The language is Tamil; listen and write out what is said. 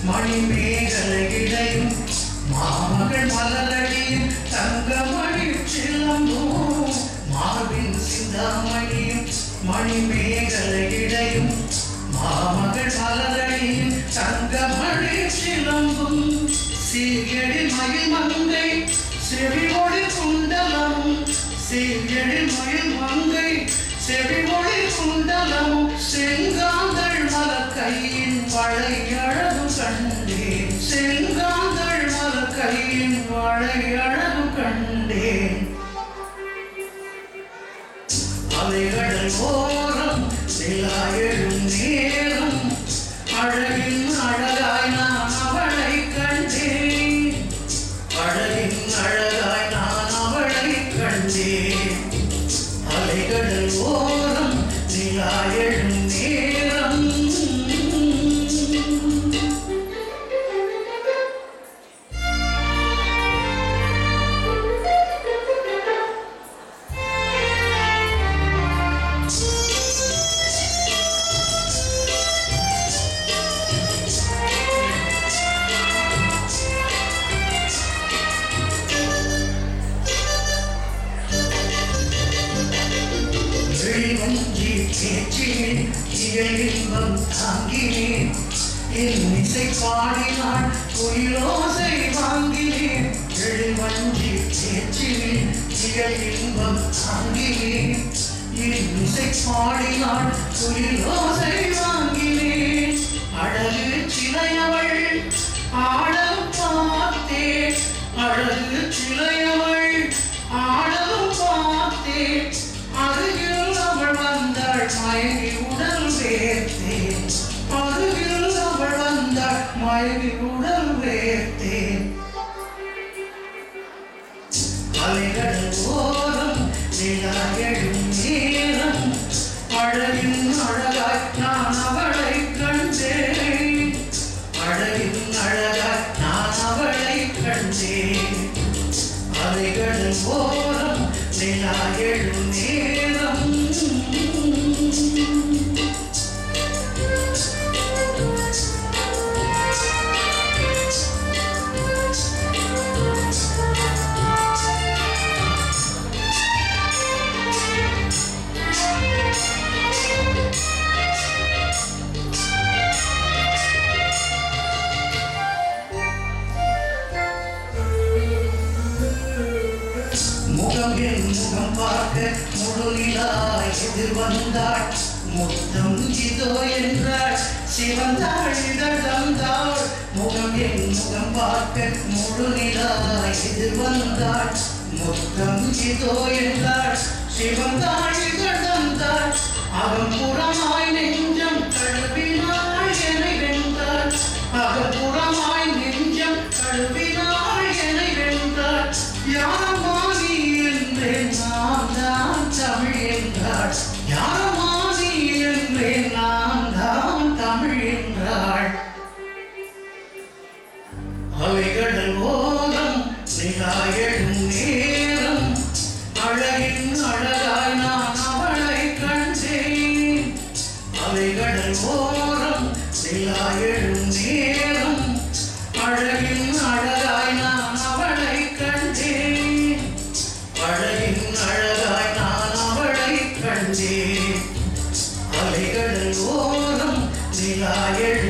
மணிமேகலையிடையும் மாமகள் மலரடியும் தங்கமணி சிலம்பும் மார்பின் சிந்தாமணியும் மணிமேகலையிடையும் மாமகள் மலரடியும் தங்கமணி சிலம்பும் சீர்கெடி மயில் மங்கை செவிமொழி குண்டலமும் சீர்கெடி மயில் மங்கை செவிமொழி குண்டலமும் செங்காந்தள் மலர் கையின் வளையழகு கண்டேன் செங்காந்தள் மலர் கையின் வளையழகு கண்டேன் அலைகடல் ஓரம் நிலா எழும் நேரம் அழகின் அழகாய் நான் அவளை கண்டேன் அழகின் அழகாய் நான் அவளை கண்டேன் அலைகடல் ஓரம் நிலா எழும் நேரம் இன்பம் தாங்கினேன் என் இசை பாடினாள் குயிலோசை வாங்கினேன் எழுவஞ்சி பேச்சினேன் இன்பம் தாங்கினேன் என் இசை பாடினாள் குயிலோசை வாங்கினேன் அழகு சிலையவள் ஆடலும் பார்த்தேன் அழகு சிலையவள் ஆடலும் பார்த்தேன் அருகில் அவள் வந்தாள் மயங்கி உடல் வேர்த்தேன் அருகில் அவள் வந்தாள் மயங்கி உடல் வேர்த்தேன் அலைகடல் ஓரம் நிலா எழும் நேரம் அழகின் அழகாய் நான் அவளை கண்டேன் அழகின் அழகாய் நான் அவளை கண்டேன் அலைகடல் ஓரம் நிலா எழும் நேரம் முகம் பார்க்க முழுநிலாய் எதிர் வந்தாள் முத்தம் இதோ என்றாள் சிவந்தாள் இதழ் தந்தாள் முகம் என் முகம் பார்க்க முழுநிலாய் எதிர் வந்தாள் முத்தம் இதோ என்றாள் சிவந்தாள் இதழ் தந்தாள் அகம்புறமாய் நெஞ்சம் கழுவினாள் என்னை வென்றாள் அகம்புறமாய் நெஞ்சம் கழுவினாள் என்னை வென்றாள் யாரம்மா நீ என்றேன் நான் தான் தமிழ் என்றாள் யாரம்மா நீ என்றேன் நான் தான் தமிழ் என்றாள் அலைகடல் ஓரம் நிலா எழும் நேரம் அழகின் அழகாய் நான் அவளை கண்டேன் அலைகடல் ஓரம் நிலா எழும் நேரம் அழகின் அழகாய் நான் அவளை கண்டேன் அழகின் அழகாய் நான் அவளை கண்டேன் அலைகடல் ஓரம் நிலா எழும்